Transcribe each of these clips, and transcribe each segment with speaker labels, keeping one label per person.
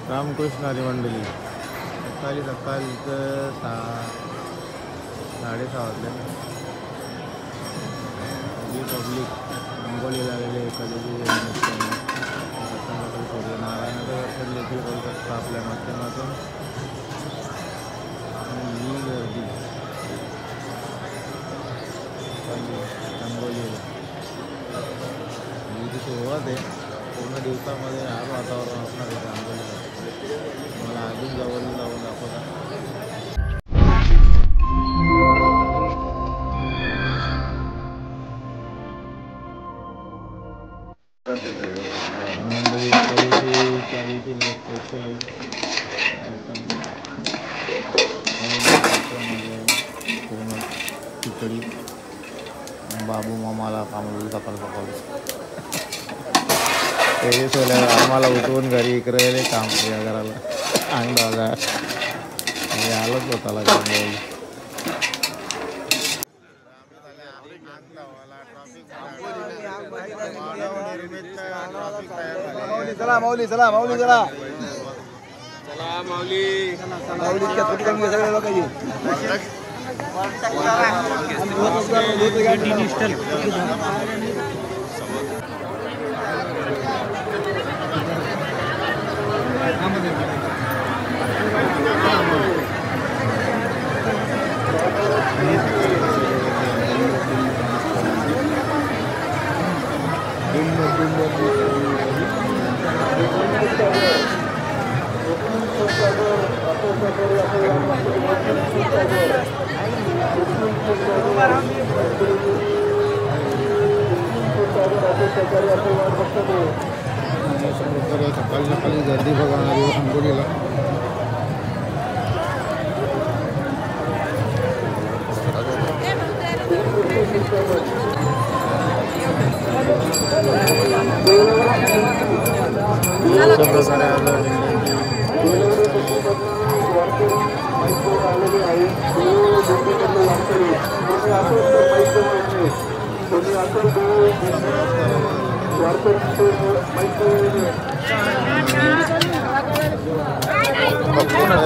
Speaker 1: रामकृष्ण हरी मंडळी सकाळचं 6:30 वाजले. पब्लिक अंघोळी लागलेली एखाद्याची सूर्यनारायणाचं दर्शन देखील करू शकता आपल्या माध्यमातून. आणि ही गर्दी अंघोळीला ही जी सुरुवात आहे पूर्ण दिवसामध्ये आज वातावरण असणार आहे अंघोळीला. मला अजून जवळ जाऊन दाखवता. खिचडी बाबू मामाला कामाला सकाळ ते सोल्यावर आम्हाला उठवून घरी इकडे काम या घराला अंग बघा आलोच होताला
Speaker 2: चला माऊली चला माऊली चला चला माऊली माऊलीच्या तुटकंगे सगळे लोकांची सकाळी गर्दी बघा अंघोळीला.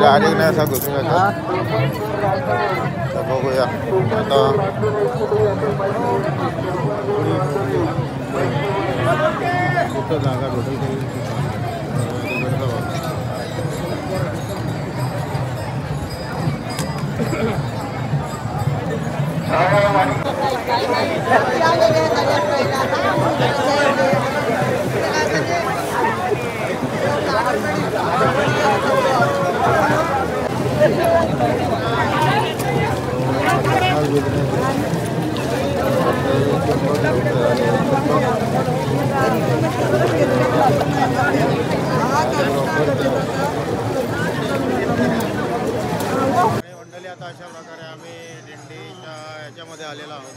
Speaker 1: गाडी नाही सांगू तुम्ही बघूया आता कुठं जागा भेटेल मंडळी. आता अशा प्रकारे आम्ही दिंडीच्या याच्यामध्ये आलेलो आहोत.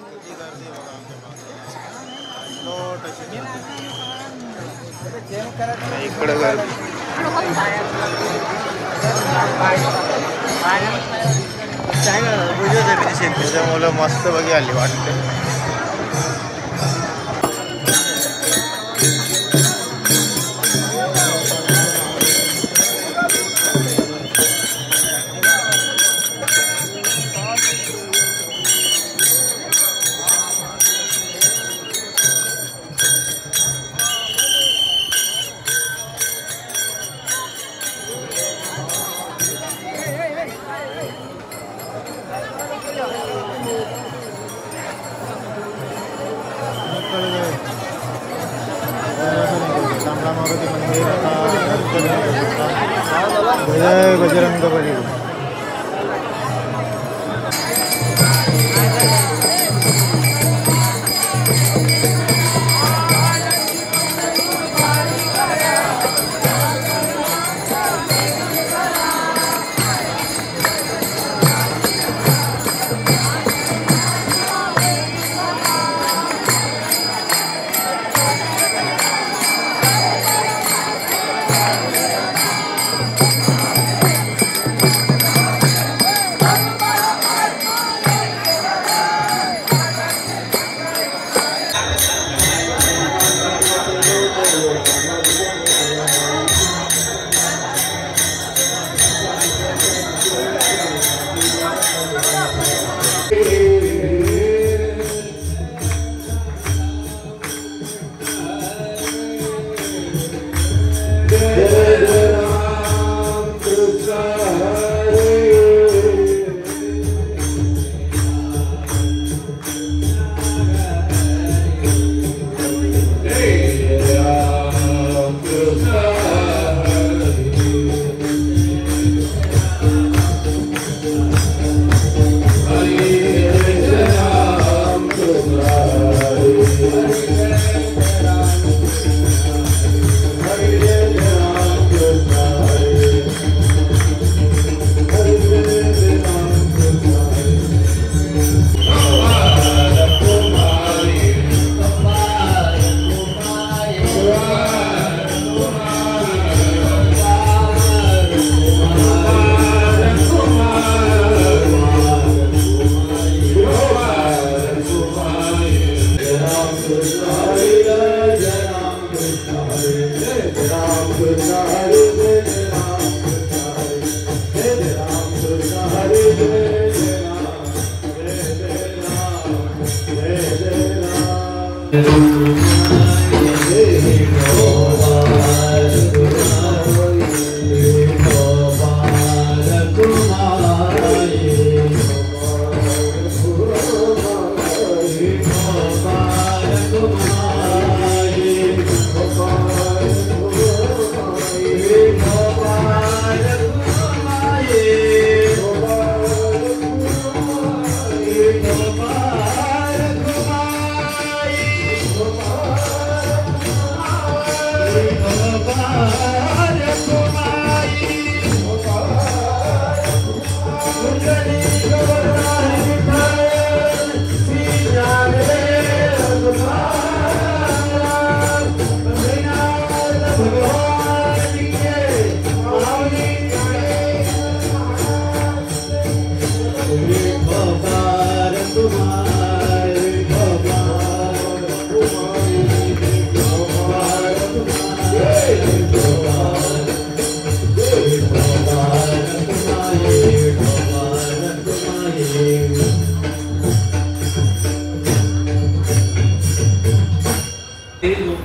Speaker 1: किती गर्दी बघा आमच्या इकडे गर्दी मुलं मस्त बघी आली वाटते. जय बजरंगबली.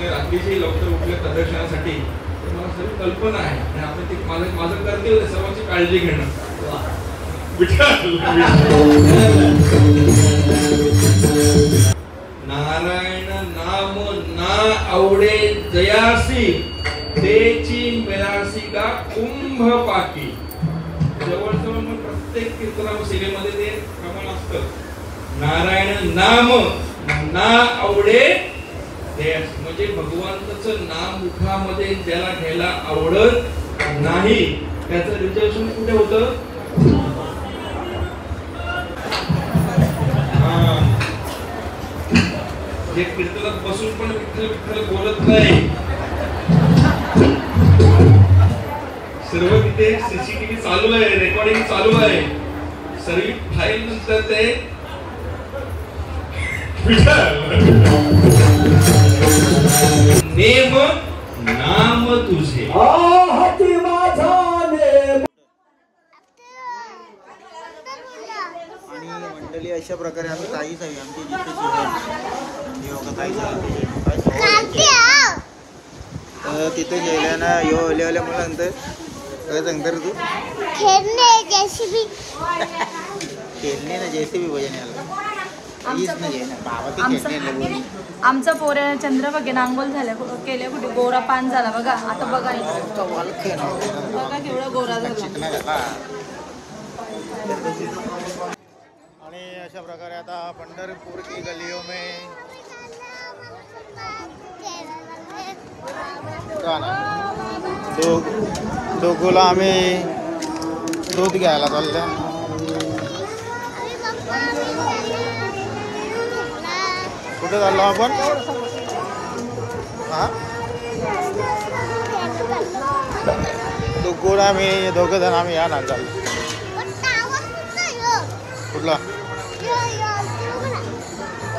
Speaker 3: रात्रीचे लवकर उठले प्रदर्शनासाठी मला सर्व कल्पना आहे आणि आपण ते माझं कर्तव्य सर्वांची काळजी घेणं. नारायण नाम ना आवडे जयासी तेची मेरासी का कुंभ पाकी. जवळजवळ मग प्रत्येक कीर्तना सेवेमध्ये ते प्रमाण असतं. नारायण नाम ना आवडे म्हणजे भगवंताचं नाम मुखामध्ये ज्याला घ्यायला आवडत नाही त्याचं रिजर्वेशन कुठे होतं. जे कीर्तनात बसून पण विठ्ठल विठ्ठल बोलत नाही. सर्व तिथे सीसीटीव्ही चालू आहे, रेकॉर्डिंग चालू आहे. सर्व फाईल नंतर ते नेम नाम तुझे
Speaker 1: आणि मंडळी अशा प्रकारे आम्ही ताईच आहे आमची जिथे योग ताईच आहे तिथे गेल्यानं यो आल्या मला नंतर काय सांगता तू खेळणे ना जेसीबी भजन याला
Speaker 4: आमचा पोऱ्या चंद्र बघे नांगोल झाल्या केल्या कुठे गोरा पान झाला बघा. आता बघा बघा केवढा गोरा झाला.
Speaker 1: आणि अशा प्रकारे आता पंढरपूर की गलियों में दोघोला आम्ही दूध घ्यायला चाललं. कुठे चाललो आपण. हा दोघं आम्ही दोघं जण आम्ही या ना चाललो. कुठला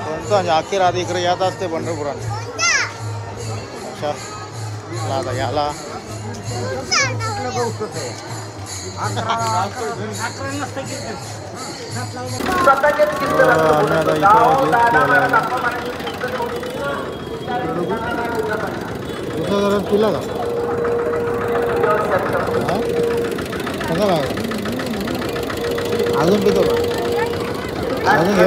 Speaker 1: कोणता अखेर आधी इकडे यात असते पंढरपुरात. अच्छा आता याला तुला का कसं काय अजून पितो का अजून घे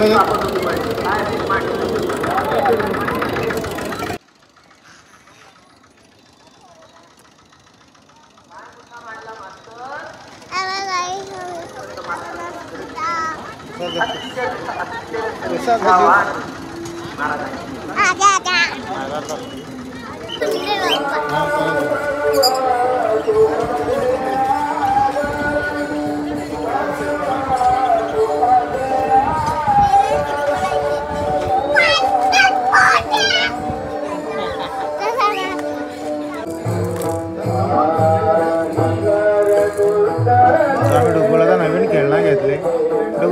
Speaker 1: नवीन खेळणं घेतले.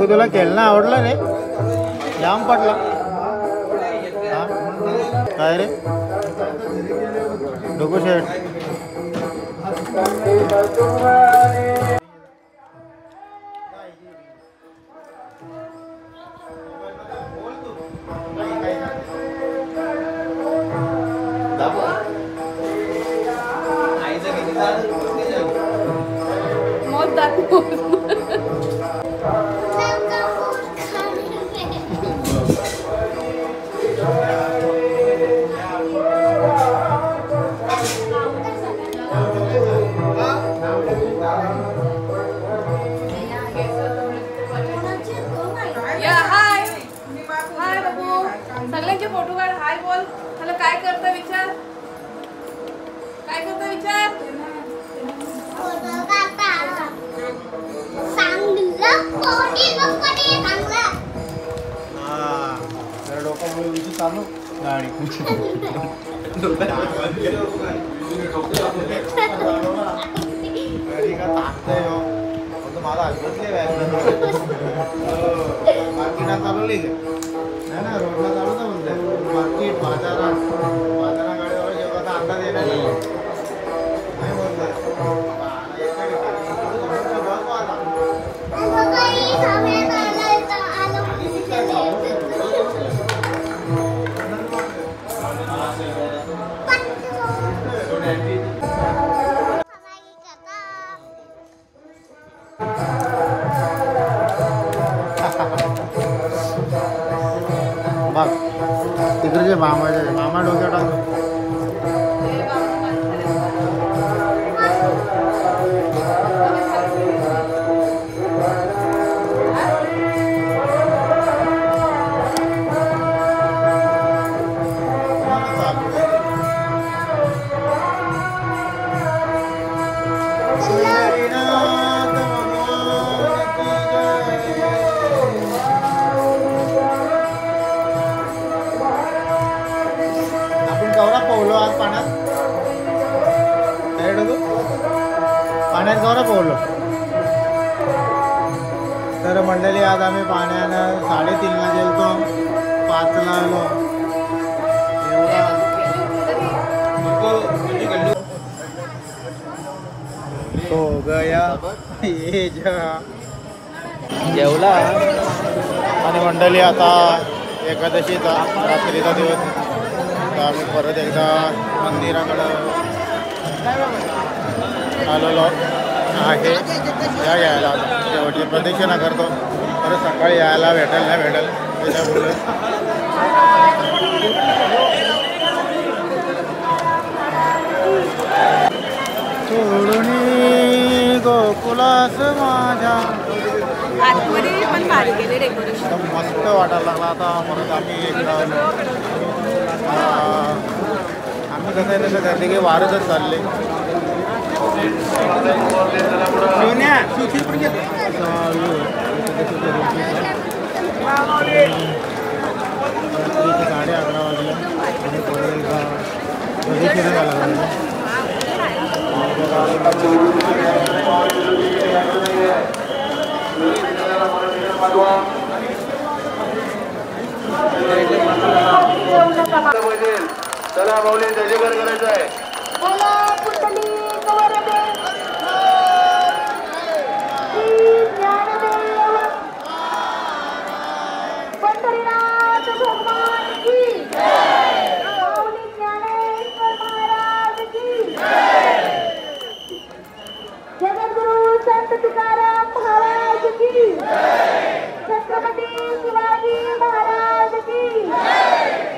Speaker 1: तुला खेळणं आवडलं रे जाम पटला काय रे. डोको शेट
Speaker 4: सगळ्यांचे फोटो काढ. हाय बोल. त्याला काय करता विचार. काय करता विचार.
Speaker 1: चालू गाडी मला मार्केटात चालवली नाही ना रोडला चालवता बोलते मार्केट बाजाराकडे जेव्हा अंदाज येणार नाही बोलत बघ तिकडे मामा डोक्यात टाकतो पाण्यात गौरा पोहलो. तर मंडळी आज आम्ही पाण्यानं 3:30ला गेलतो 5ला आलो. हो गया ये जेवला. आणि मंडळी आता एकादशीचा रात्रीचा दिवस तर आम्ही परत एकदा मंदिराकडं आलेलो आहे. या घ्यायला शेवटची प्रदक्षिणा करतो. परत सकाळी यायला भेटेल नाही भेटेल त्याच्यामुळे सोडून गोकुलास माझ्या
Speaker 4: पण भारी केले डेकोरेशन.
Speaker 1: मस्त वाटायला लागला. आता परत आम्ही आम्ही कसं आहे तसं त्या ठिकाणी वारतच चालले. साडे 11 वाजले आणि परत एकदा प्रदक्षिणा झाला.
Speaker 2: चला माऊली जयजयकार करायचा आहे.
Speaker 5: जगद्गुरु संत तुकाराम महाराज की छत्रपती शिवाजी महाराज की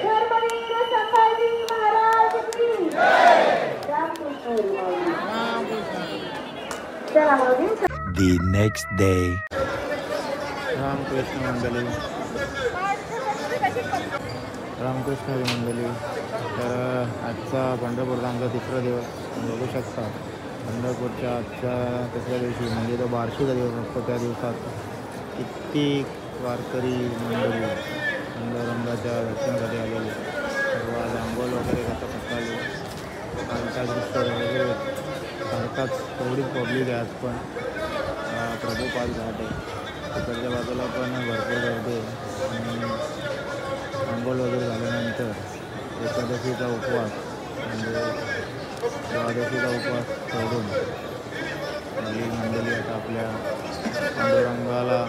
Speaker 5: धर्मवीर संभाजी महाराज की
Speaker 6: The next day.
Speaker 1: रामकृष्ण मंडळी तर आजचा पंढरपूरचा आमचा 3रा दिवस बघू शकता. पंढरपूरच्या आजच्या 3ऱ्या दिवशी म्हणजे तो बार्शीचा दिवस असतो. त्या दिवसात किती वारकरी मंडळी पांडुरंगाच्या दर्शनासाठी आलेले. सर्व आज आंघोळ वगैरे करता सकाळी कालचा दृश्य वगैरे सारखाच तेवढीच पब्लिक आहे आज पण. प्रभुपाद घाट आहे तिकडच्या बाजूला पण भरपूर गर्दी आहे. आणि आंघोळ वगैरे झाल्यानंतर एकादशीचा उपवास म्हणजे द्वादशीचा उपवास सोडून सगळी मंडळी आता आपल्या पांडुरंगाला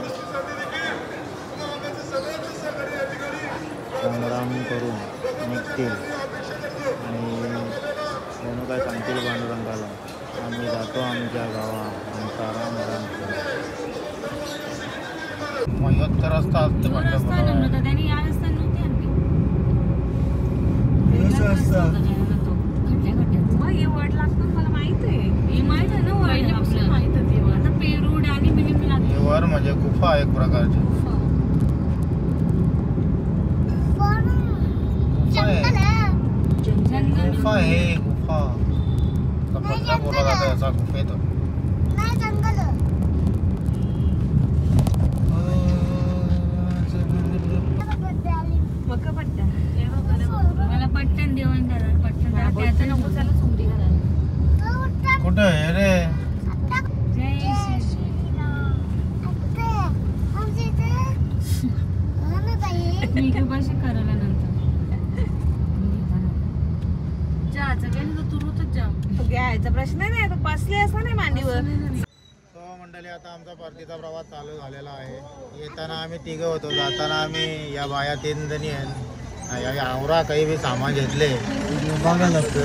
Speaker 1: संग्राम करून निघतील आणि जणू काय सांगतील पांडुरंगाला, आम्ही जातो आमच्या गावा, आमचा राम राम मयोत्तर रस्ता असते पंढरपूरला.
Speaker 4: त्यांनी या रस्त्याने नव्हती आणली. वड लागतो मला माहित आहे. हे माहित आहे ना, वड आपल्याला माहित आहे. आता पेरूड आणि मिलिम लागते.
Speaker 1: वर म्हणजे गुफा एक प्रकारची गुफा आहे. गुफा पंढरपूरला जाता याचा गुफेत
Speaker 4: मला पट्टन देऊन पट्टन त्याचं नको त्याला सोंगडी घालायला.
Speaker 1: कुठं आहे रे?
Speaker 4: जय श्री मी कशी करायला नंतर जायचं काय नाही, तुरूतच जा. घ्यायचा प्रश्न नाही, तो बसले असं नाही मांडीवर.
Speaker 1: तो मंडळी आता आमचा परतीचा प्रवास चालू झालेला आहे. येताना आम्ही तिघं होतो, जाताना आम्ही या बाया 3 जणी आहेत. आवरा काही बी सामान घेतले बघायला नको,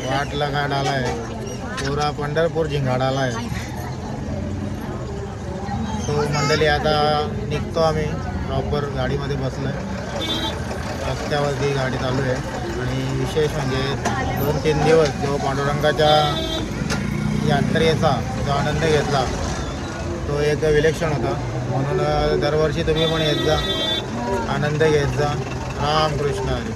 Speaker 1: वाटला गाडाला आहे पुरा पंढरपूर झिंगाडाला आहे. तो मंडळी आता निघतो आम्ही प्रॉपर गाडीमध्ये बसलोय. रस्त्यावरती गाडी चालू आहे आणि विशेष म्हणजे 2-3 दिवस जो पांडुरंगाच्या यात्रेचा जो आनंद घेतला तो एक विलक्षण होता. म्हणून दरवर्षी तुम्ही पण येत जा, आनंद घेत जा. रामकृष्ण हरी.